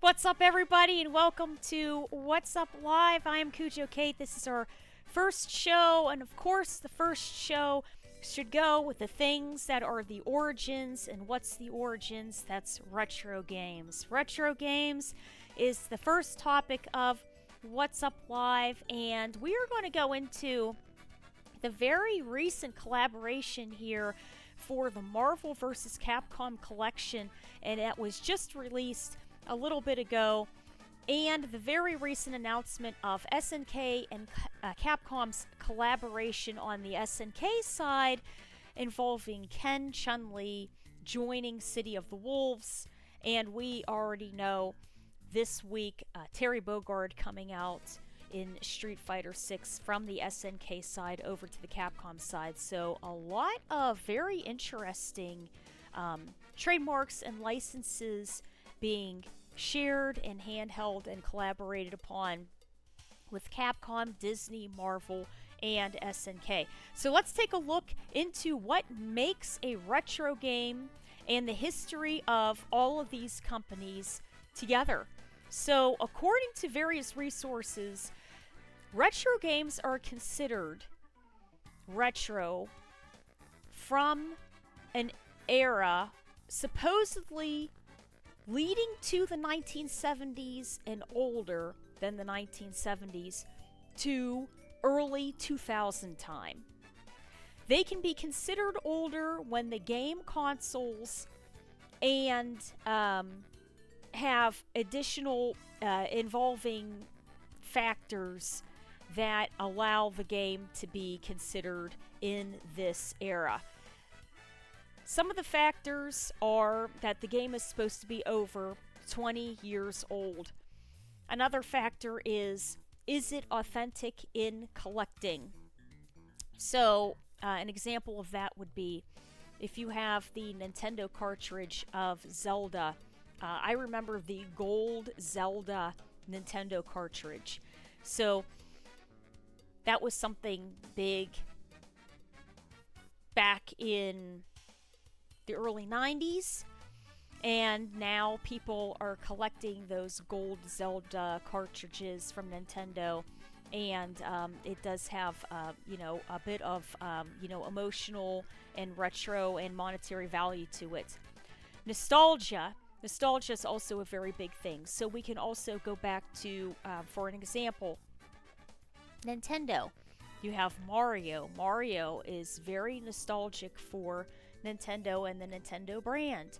What's up, everybody, and welcome to What's Up Live. I am Cujo Kate. This is our first show, and of course, the first show should go with the things that are the origins. And what's the origins? That's retro games. Retro games is the first topic of What's Up Live, and we are going to go into the very recent collaboration here for the Marvel vs. Capcom Collection, and it was just released a little bit ago, and the very recent announcement of SNK and Capcom's collaboration on the SNK side involving Ken and Chun Li joining City of the Wolves. And we already know this week Terry Bogard coming out in Street Fighter 6 from the SNK side over to the Capcom side. So a lot of very interesting trademarks and licenses being shared and handheld and collaborated upon with Capcom, Disney, Marvel, and SNK. So let's take a look into what makes a retro game and the history of all of these companies together. So according to various resources, retro games are considered retro from an era supposedly leading to the 1970s and older than the 1970s to early 2000 time. They can be considered older when the game consoles and have additional involving factors that allow the game to be considered in this era. Some of the factors are that the game is supposed to be over 20 years old. Another factor is it authentic in collecting? So, an example of that would be if you have the Nintendo cartridge of Zelda. I remember the gold Zelda Nintendo cartridge. So, that was something big back in the early 90s, and now people are collecting those gold Zelda cartridges from Nintendo, and it does have a bit of emotional and retro and monetary value to it. Nostalgia is also a very big thing. So we can also go back to, for an example, Nintendo. You have Mario. Mario is very nostalgic for Nintendo and the Nintendo brand.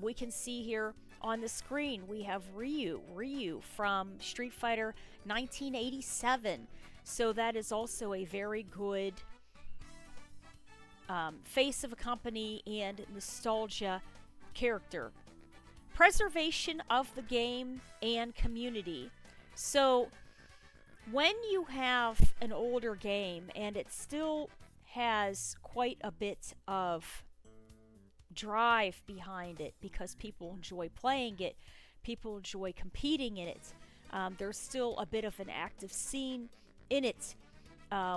We can see here on the screen we have Ryu from Street Fighter 1987. So that is also a very good face of a company and nostalgia character. Preservation of the game and community. So when you have an older game and it still has quite a bit of drive behind it because people enjoy playing it, people enjoy competing in it, there's still a bit of an active scene in it,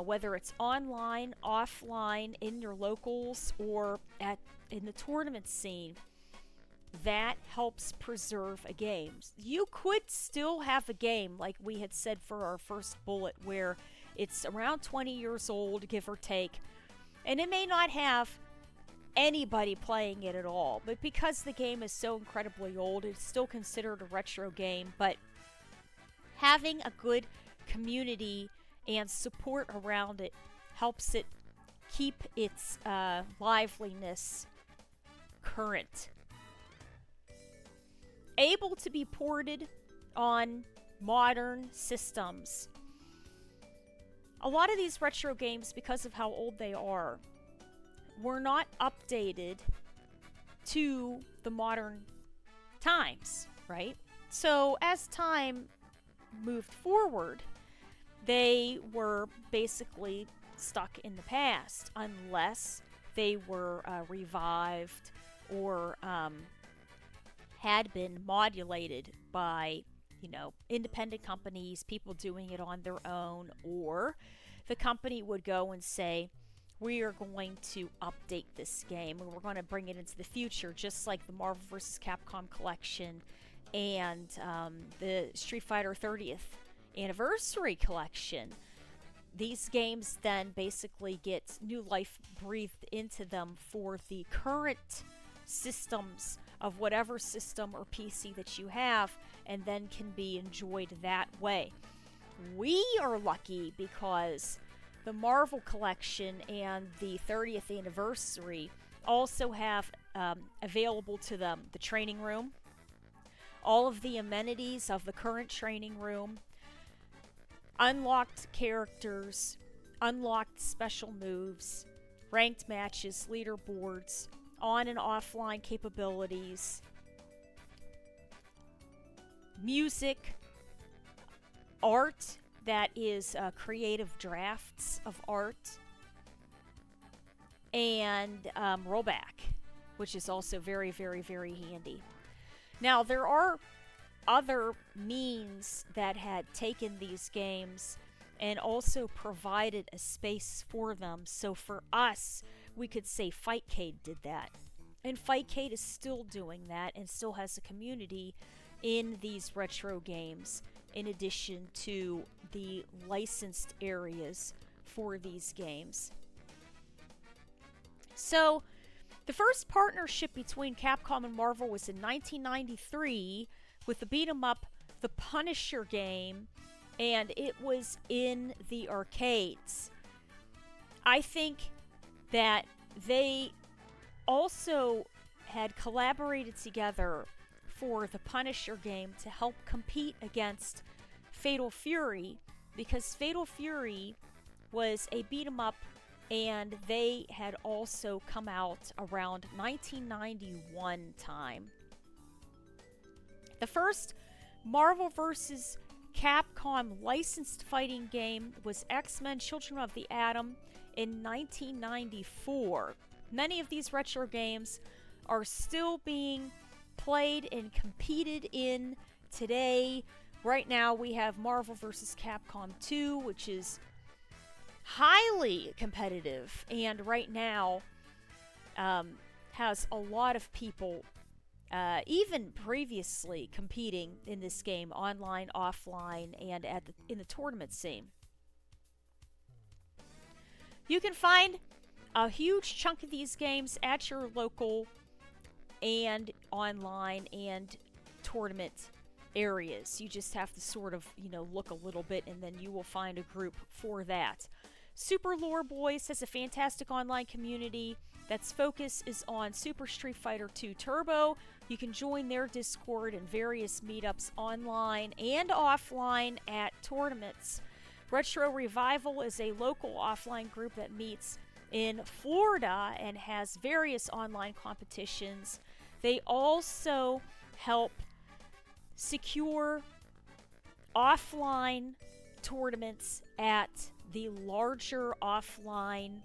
whether it's online, offline, in your locals, or in the tournament scene. That helps preserve a game. You could still have a game, like we had said for our first bullet, where it's around 20 years old, give or take, and it may not have anybody playing it at all. But because the game is so incredibly old, it's still considered a retro game. But having a good community and support around it helps it keep its liveliness current. Able to be ported on modern systems. A lot of these retro games, because of how old they are, were not updated to the modern times, right? So as time moved forward, they were basically stuck in the past unless they were revived or had been modulated by, independent companies, people doing it on their own, or the company would go and say, we are going to update this game and we're going to bring it into the future, just like the Marvel vs. Capcom Collection and the Street Fighter 30th Anniversary Collection. These games then basically get new life breathed into them for the current systems of whatever system or PC that you have, and then can be enjoyed that way. We are lucky because the Marvel Collection and the 30th Anniversary also have available to them the training room, all of the amenities of the current training room, unlocked characters, unlocked special moves, ranked matches, leaderboards, on and offline capabilities, music, art that is creative drafts of art, and rollback, which is also very, very, very handy. Now, there are other means that had taken these games and also provided a space for them. So for us, we could say Fightcade did that. And Fightcade is still doing that and still has a community in these retro games, in addition to the licensed areas for these games. So, the first partnership between Capcom and Marvel was in 1993 with the beat-em-up The Punisher game, and it was in the arcades. I think that they also had collaborated together for the Punisher game to help compete against Fatal Fury, because Fatal Fury was a beat-em-up, and they had also come out around 1991 time. The first Marvel vs. Capcom licensed fighting game was X-Men Children of the Atom in 1994. Many of these retro games are still being played and competed in today. Right now we have Marvel vs. Capcom 2, which is highly competitive, and right now has a lot of people even previously competing in this game, online, offline, and in the tournament scene. You can find a huge chunk of these games at your local and online and tournament areas. You just have to sort of, look a little bit, and then you will find a group for that. Super Lore Boys has a fantastic online community that's focus is on Super Street Fighter 2 Turbo. You can join their Discord and various meetups online and offline at tournaments. Retro Revival is a local offline group that meets in Florida and has various online competitions. They also help secure offline tournaments at the larger offline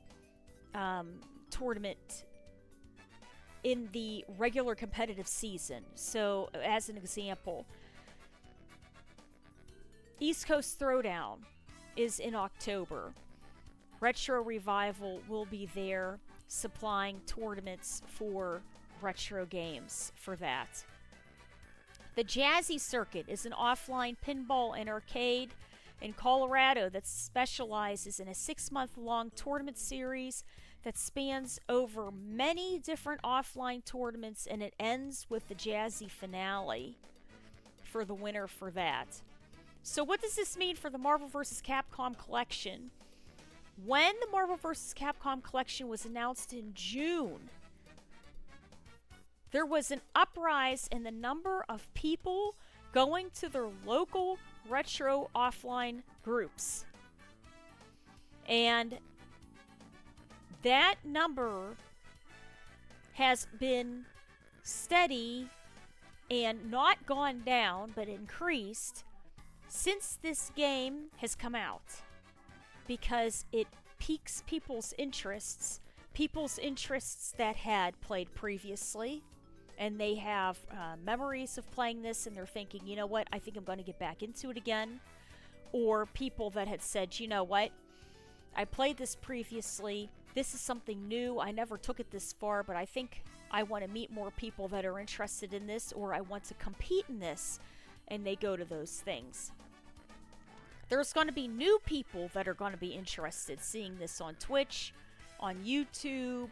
tournament in the regular competitive season. So, as an example, East Coast Throwdown is in October. Retro Revival will be there supplying tournaments for retro games for that. The Jazzy Circuit is an offline pinball and arcade in Colorado that specializes in a 6-month-long tournament series that spans over many different offline tournaments, and it ends with the Jazzy finale for the winner for that. So what does this mean for the Marvel vs. Capcom Collection? When the Marvel vs. Capcom Collection was announced in June, there was an uprise in the number of people going to their local retro offline groups. And that number has been steady and not gone down, but increased since this game has come out, because it piques people's interests that had played previously, and they have memories of playing this, and they're thinking, you know what, I think I'm going to get back into it again. Or people that had said, you know what, I played this previously, this is something new, I never took it this far, but I think I want to meet more people that are interested in this, or I want to compete in this, and they go to those things. There's going to be new people that are going to be interested seeing this on Twitch, on YouTube,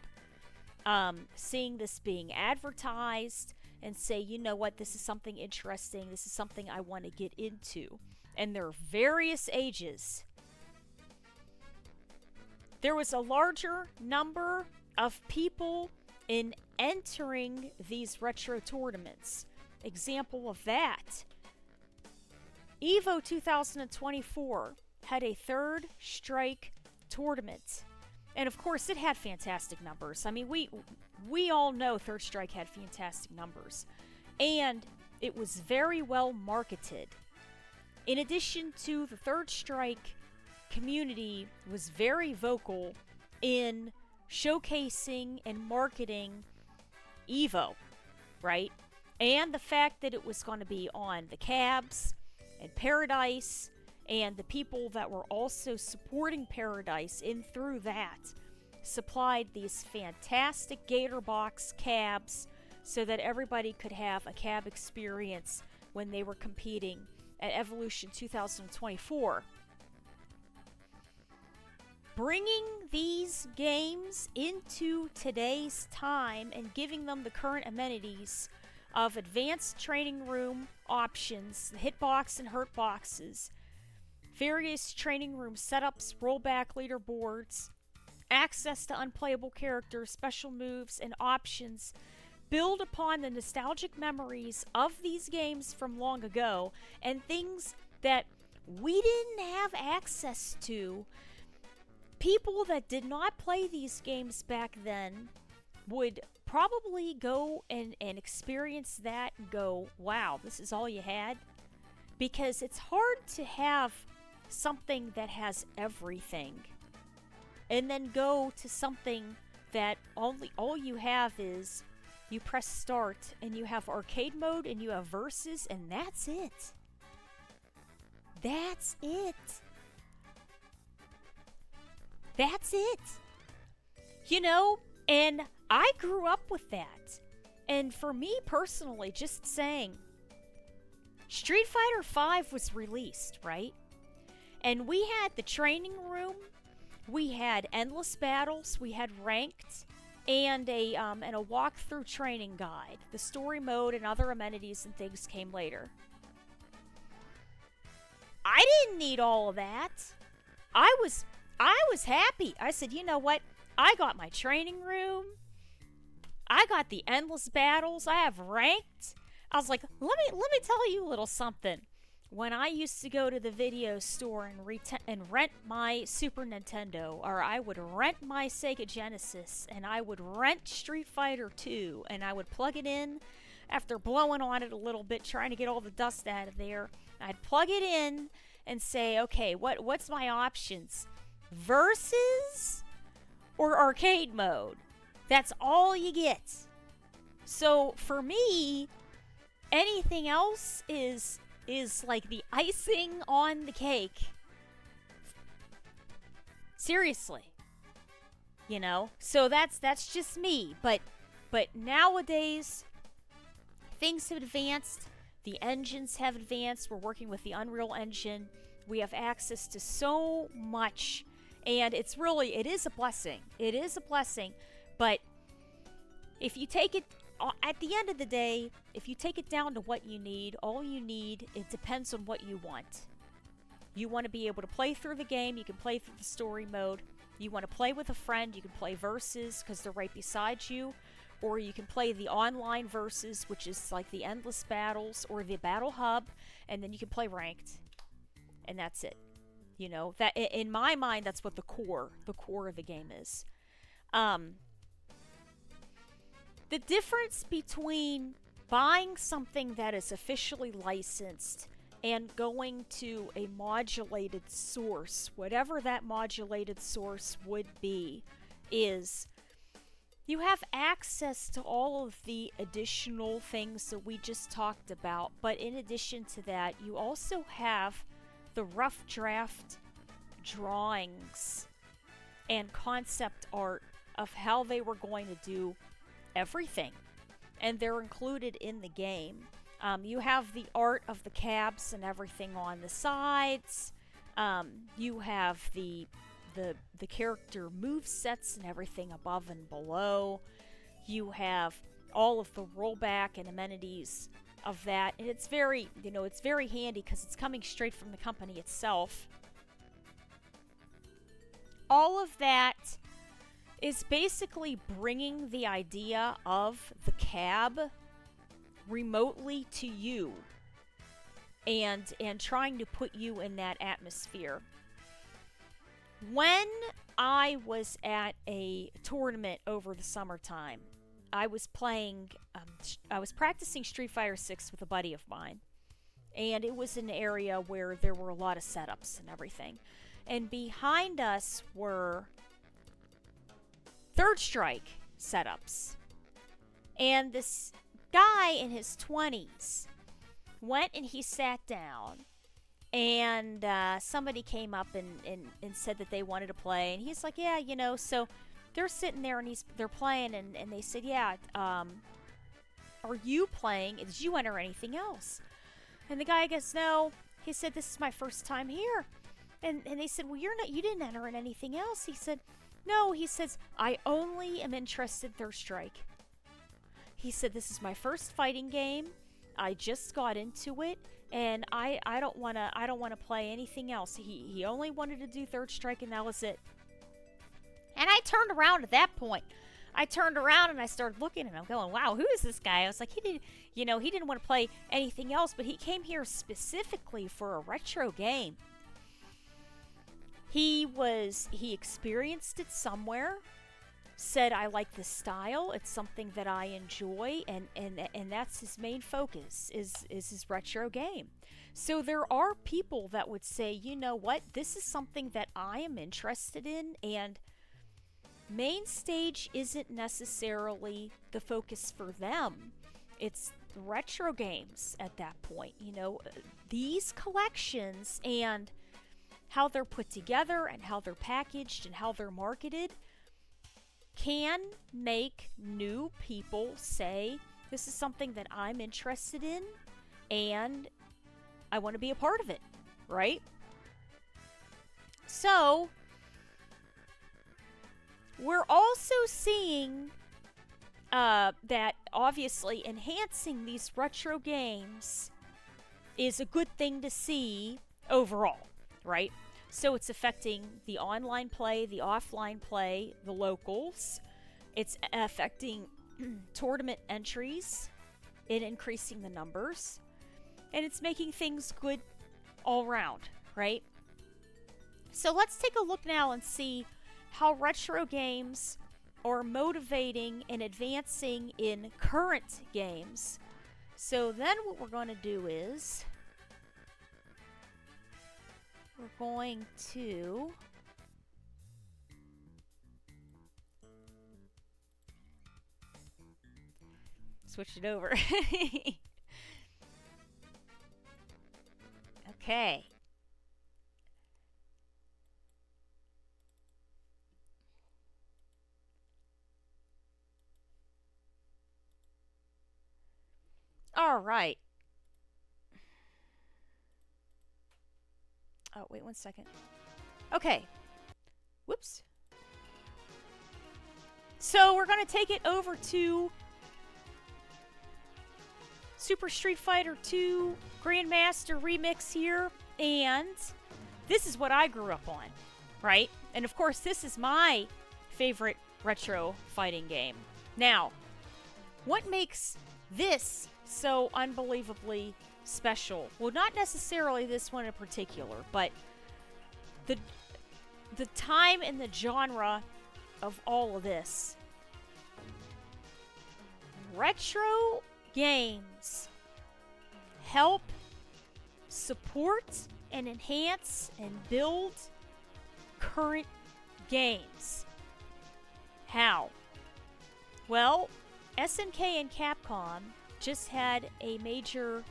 seeing this being advertised, and say, you know what, this is something interesting, this is something I want to get into. And there are various ages. There was a larger number of people in entering these retro tournaments. Example of that, EVO 2024 had a third strike tournament. And of course, it had fantastic numbers. I mean, we all know Third Strike had fantastic numbers. And it was very well marketed. In addition to the Third Strike community was very vocal in showcasing and marketing EVO, right? And the fact that it was going to be on the cabs and Paradise, and the people that were also supporting Paradise in through that supplied these fantastic Gator Box cabs so that everybody could have a cab experience when they were competing at Evolution 2024. Bringing these games into today's time and giving them the current amenities of advanced training room options, the hitbox and hurt boxes, various training room setups, rollback leaderboards, access to unplayable characters, special moves, and options build upon the nostalgic memories of these games from long ago and things that we didn't have access to. People that did not play these games back then would probably go and experience that and go, wow, this is all you had? Because it's hard to have something that has everything and then go to something that all you have is you press start and you have arcade mode and you have versus, and that's it. That's it. That's it. You know, and I grew up with that. And for me personally, just saying, Street Fighter V was released, right? And we had the training room, we had endless battles, we had ranked, and a walkthrough training guide. The story mode and other amenities and things came later. I didn't need all of that. I was happy. I said, you know what? I got my training room. I got the endless battles. I have ranked. I was like, let me tell you a little something. When I used to go to the video store and rent my Super Nintendo, or I would rent my Sega Genesis, and I would rent Street Fighter 2, and I would plug it in after blowing on it a little bit, trying to get all the dust out of there. I'd plug it in and say, okay, what's my options? Versus or arcade mode? That's all you get. So for me, anything else is like the icing on the cake. Seriously. You know? So that's just me. But nowadays, things have advanced. The engines have advanced. We're working with the Unreal Engine. We have access to so much. And it is a blessing. It is a blessing. But if you take it, at the end of the day, if you take it down to what you need, all you need, it depends on what you want. You want to be able to play through the game, you can play through the story mode. You want to play with a friend, you can play versus because they're right beside you. Or you can play the online versus, which is like the endless battles, or the battle hub, and then you can play ranked. And that's it. You know, that in my mind, that's what the core of the game is. The difference between buying something that is officially licensed and going to a modulated source, whatever that modulated source would be, is you have access to all of the additional things that we just talked about. But in addition to that, you also have the rough draft drawings and concept art of how they were going to do everything, and they're included in the game. You have the art of the cabs and everything on the sides. You have the character move sets and everything above and below. You have all of the rollback and amenities of that, and it's very, it's very handy because it's coming straight from the company itself. All of that is basically bringing the idea of the cab remotely to you and trying to put you in that atmosphere. When I was at a tournament over the summertime, I was practicing Street Fighter 6 with a buddy of mine, and it was an area where there were a lot of setups and everything. And behind us were Third Strike setups. And this guy in his 20s went and he sat down, and somebody came up and said that they wanted to play, and he's like, yeah, so they're sitting there and they're playing, and they said, yeah, are you playing? Did you enter anything else? And the guy goes, no. He said, this is my first time here. And they said, well, you didn't enter in anything else. He said, no. He says, I only am interested in Third Strike. He said, this is my first fighting game. I just got into it, and I don't want to play anything else. He only wanted to do Third Strike, and that was it. And I turned around at that point. I turned around and I started looking, and I'm going, wow, who is this guy? I was like, he didn't want to play anything else, but he came here specifically for a retro game. He experienced it somewhere, said, I like the style, it's something that I enjoy, and that's his main focus, is his retro game. So there are people that would say, you know what, this is something that I am interested in, and main stage isn't necessarily the focus for them. It's the retro games at that point. These collections and how they're put together and how they're packaged and how they're marketed can make new people say, this is something that I'm interested in and I want to be a part of it, right? So we're also seeing that obviously enhancing these retro games is a good thing to see overall, right? So it's affecting the online play, the offline play, the locals. It's affecting tournament entries, and increasing the numbers. And it's making things good all around, right? So let's take a look now and see how retro games are motivating and advancing in current games. So then what we're going to do is we're going to switch it over. Okay. All right. Oh, wait 1 second. Okay. Whoops. So we're going to take it over to Super Street Fighter 2 Grandmaster Remix here. And this is what I grew up on, right? And of course, this is my favorite retro fighting game. Now, what makes this so unbelievably special? Well, not necessarily this one in particular, but the time and the genre of all of this. Retro games help support and enhance and build current games. How? Well, SNK and Capcom just had a major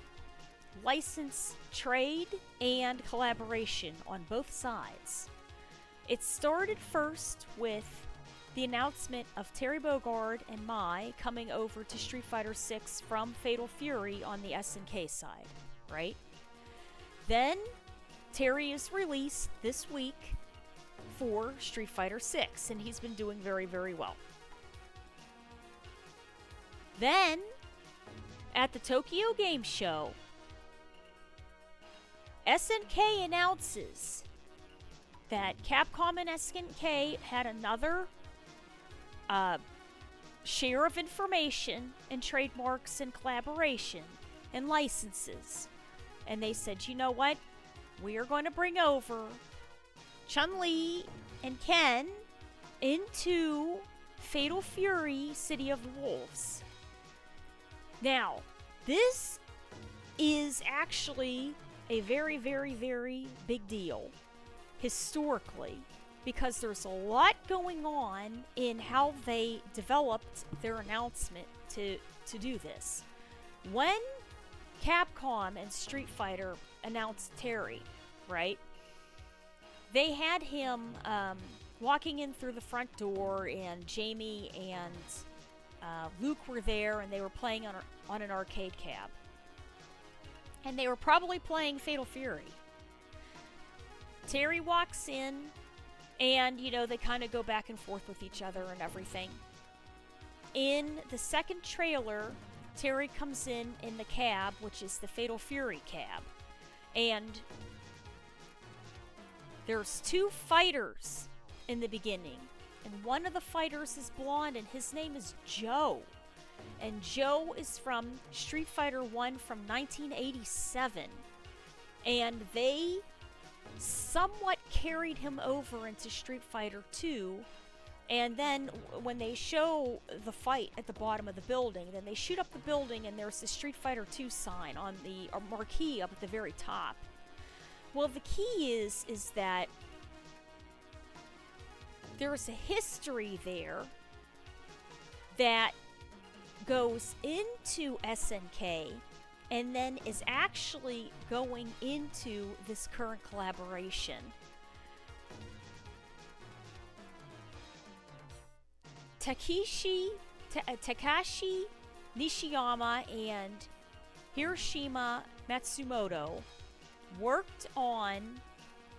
license trade and collaboration on both sides. It started first with the announcement of Terry Bogard and Mai coming over to Street Fighter 6 from Fatal Fury on the SNK side, right? Then Terry is released this week for Street Fighter 6, and he's been doing very, very well. Then, at the Tokyo Game Show, SNK announces that Capcom and SNK had another share of information and trademarks and collaboration and licenses. And they said, you know what? We are going to bring over Chun Li and Ken into Fatal Fury City of Wolves. Now, this is actually a very, very, very big deal historically, because there's a lot going on in how they developed their announcement to do this. When Capcom and Street Fighter announced Terry, right? They had him walking in through the front door, and Jamie and Luke were there, and they were playing on an arcade cab. And they were probably playing Fatal Fury. Terry walks in, and, you know, they kind of go back and forth with each other and everything. In the second trailer, Terry comes in the cab, which is the Fatal Fury cab. And there's two fighters in the beginning. And one of the fighters is blonde, and his name is Joe. And Joe is from Street Fighter 1 from 1987. And they somewhat carried him over into Street Fighter 2. And then when they show the fight at the bottom of the building, then they shoot up the building, and there's the Street Fighter 2 sign on the marquee up at the very top. Well, the key is that there's a history there that goes into SNK and then is actually going into this current collaboration. Takashi, Nishiyama, and Hiroshi Matsumoto worked on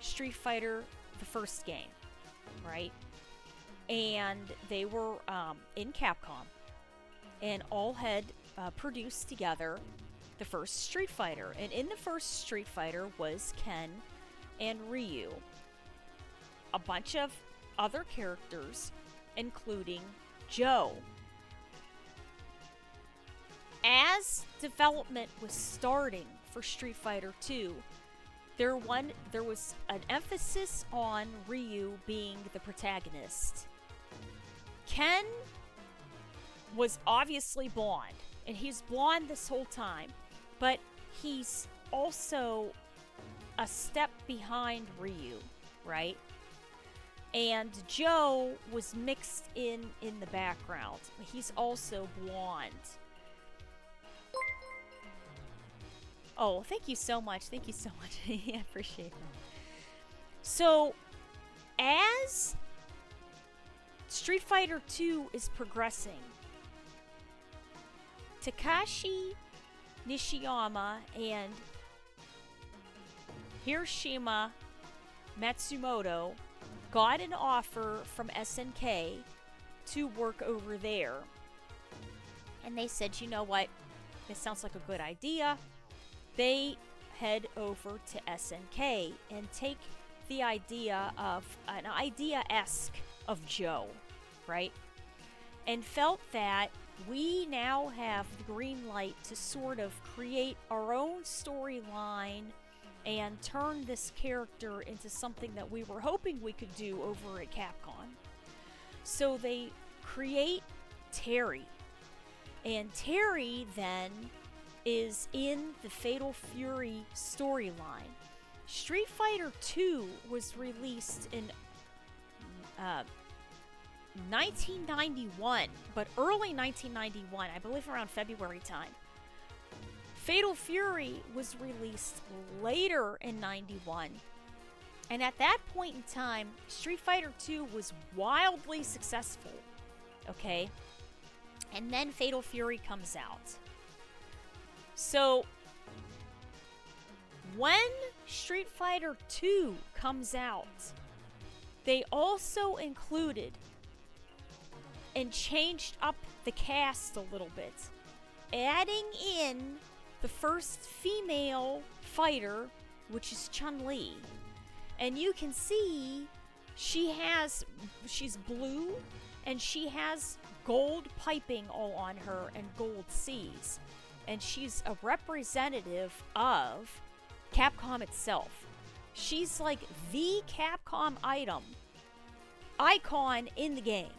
Street Fighter, the first game, right? And they were in Capcom, and all had produced together the first Street Fighter. And in the first Street Fighter was Ken and Ryu. A bunch of other characters, including Joe. As development was starting for Street Fighter 2, there was an emphasis on Ryu being the protagonist. Ken was obviously blonde, and he's blonde this whole time, but he's also a step behind Ryu, right? And Joe was mixed in the background. He's also blonde. Oh, thank you so much. Thank you so much. I appreciate that. So, as Street Fighter 2 is progressing, Takashi, Nishiyama, and Hiroshi Matsumoto got an offer from SNK to work over there. And they said, you know what? This sounds like a good idea. They head over to SNK and take the idea of an idea-esque of Joe, right? And felt that we now have the green light to sort of create our own storyline and turn this character into something that we were hoping we could do over at Capcom. So they create Terry. And Terry then is in the Fatal Fury storyline. Street Fighter 2 was released in 1991, but early 1991, I believe around February time. Fatal Fury was released later in 91, And at that point in time, Street Fighter 2 was wildly successful. Okay? And then Fatal Fury comes out. So, when Street Fighter 2 comes out, they also included and changed up the cast a little bit, adding in the first female fighter, which is Chun Li. And you can see she's blue and she has gold piping all on her and gold C's. And she's a representative of Capcom itself. She's like the Capcom icon in the game.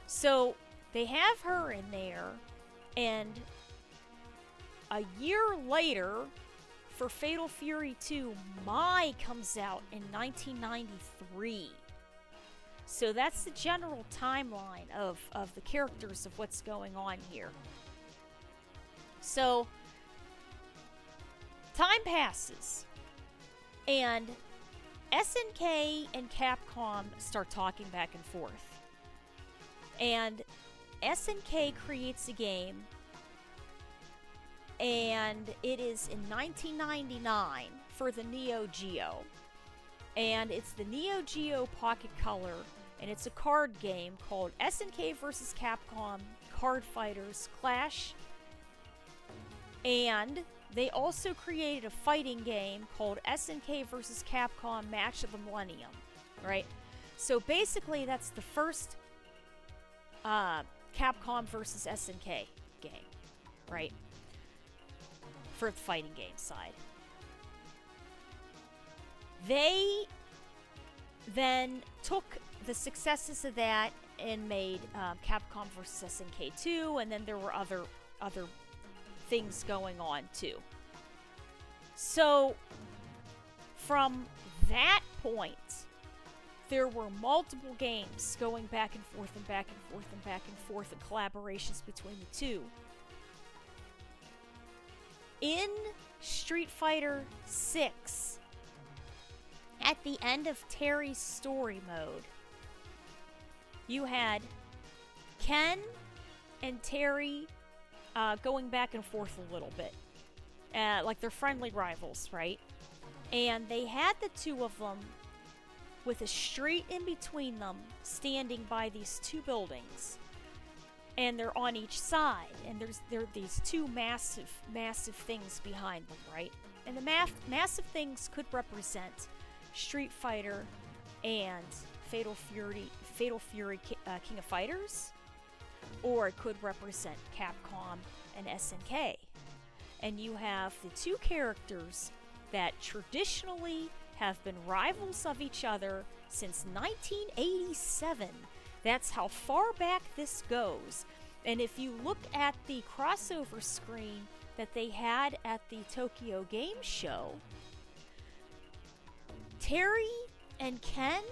So they have her in there, and a year later, for Fatal Fury 2, Mai comes out in 1993. So that's the general timeline of the characters of what's going on here. So, time passes, and SNK and Capcom start talking back and forth. And SNK creates a game, and it is in 1999 for the Neo Geo. And it's the Neo Geo Pocket Color, and it's a card game called SNK vs. Capcom Card Fighters Clash. And they also created a fighting game called SNK vs. Capcom Match of the Millennium, right? So basically, that's the first Capcom vs. SNK game, right? For the fighting game side. They then took the successes of that and made Capcom vs. SNK 2, and then there were other things going on too. So from that point, there were multiple games going back and forth and back and forth and back and forth, and collaborations between the two. In Street Fighter 6, at the end of Terry's story mode, you had Ken and Terry going back and forth a little bit. Like they're friendly rivals, right? And they had the two of them with a street in between them, standing by these two buildings. And they're on each side, and there are these two massive things behind them, right? And the massive things could represent Street Fighter and Fatal Fury King of Fighters, or it could represent Capcom and SNK. And you have the two characters that traditionally have been rivals of each other since 1987. That's how far back this goes. And if you look at the crossover screen that they had at the Tokyo Game Show, Terry and Ken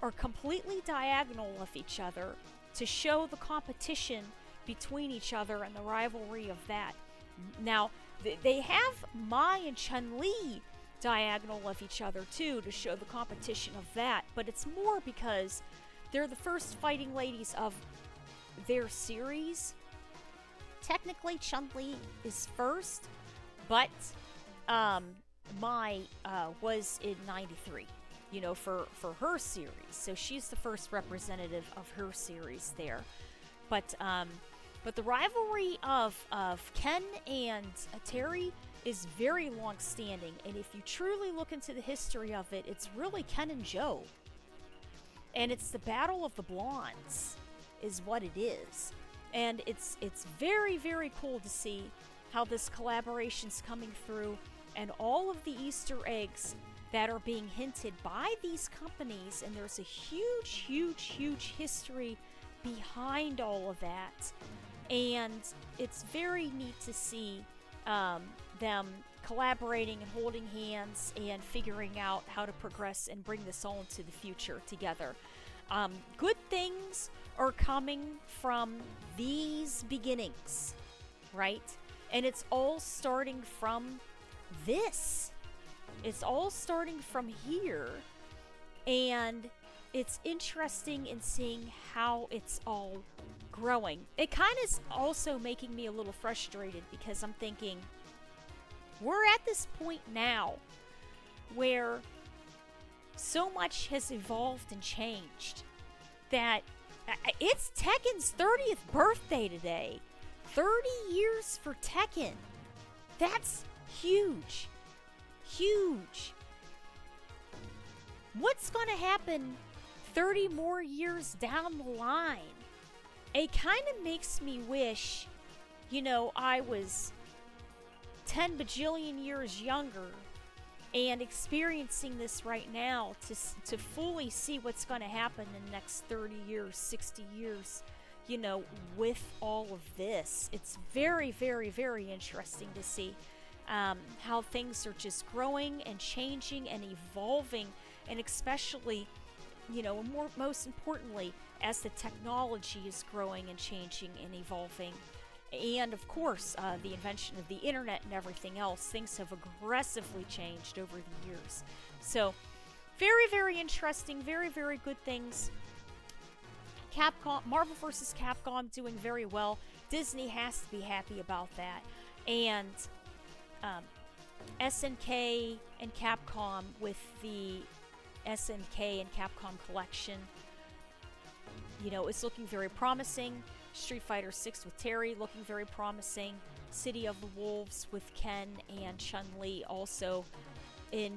are completely diagonal of each other to show the competition between each other and the rivalry of that. Now, they have Mai and Chun Li diagonal of each other too to show the competition of that, but it's more because they're the first fighting ladies of their series. Technically, Chun Li is first, but Mai was in '93, for her series. So she's the first representative of her series there. But the rivalry of Ken and Terry is very long-standing, and if you truly look into the history of it, it's really Ken and Joe. And it's the Battle of the Blondes is what it is. And it's very, very cool to see how this collaboration's coming through, and all of the Easter eggs that are being hinted by these companies, and there's a huge, huge, huge history behind all of that. And it's very neat to see them collaborating and holding hands and figuring out how to progress and bring this all into the future together. Good things are coming from these beginnings, right? And it's all starting from this. It's all starting from here And it's interesting in seeing how it's all growing. It kind of is also making me a little frustrated because I'm thinking, we're at this point now where so much has evolved and changed that it's Tekken's 30th birthday today. 30 years for Tekken. That's huge. Huge. What's going to happen 30 more years down the line? It kind of makes me wish, I was 10 bajillion years younger and experiencing this right now to fully see what's going to happen in the next 30 years, 60 years, with all of this. It's very, very, very interesting to see how things are just growing and changing and evolving, and especially, most importantly, as the technology is growing and changing and evolving. And of course, the invention of the internet and everything else, things have aggressively changed over the years. So, very, very interesting, very, very good things. Marvel vs. Capcom doing very well. Disney has to be happy about that. And SNK and Capcom with the SNK and Capcom Collection, it's looking very promising. Street Fighter 6 with Terry looking very promising. City of the Wolves with Ken and Chun Li also in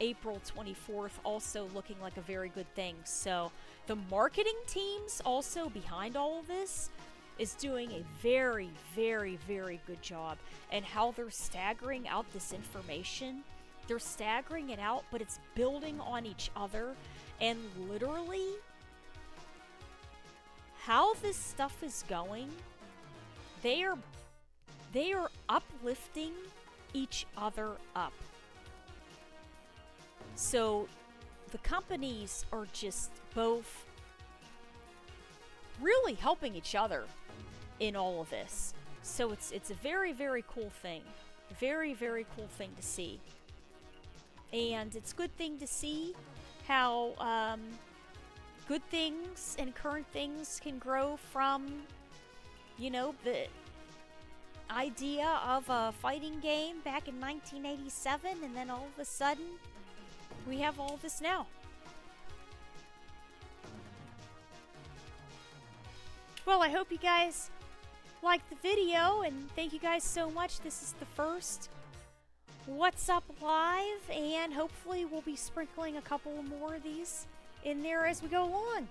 April 24th, also looking like a very good thing. So the marketing teams also behind all of this is doing a very, very, very good job. And how they're staggering out this information. They're staggering it out, but it's building on each other. And literally, how this stuff is going, they are uplifting each other up. So the companies are just both really helping each other in all of this. So it's a very, very cool thing. Very, very cool thing to see. And it's a good thing to see how good things and current things can grow from, the idea of a fighting game back in 1987, and then all of a sudden, we have all this now. Well, I hope you guys liked the video, and thank you guys so much. This is the first What's Up Live, and hopefully we'll be sprinkling a couple more of these in there as we go along.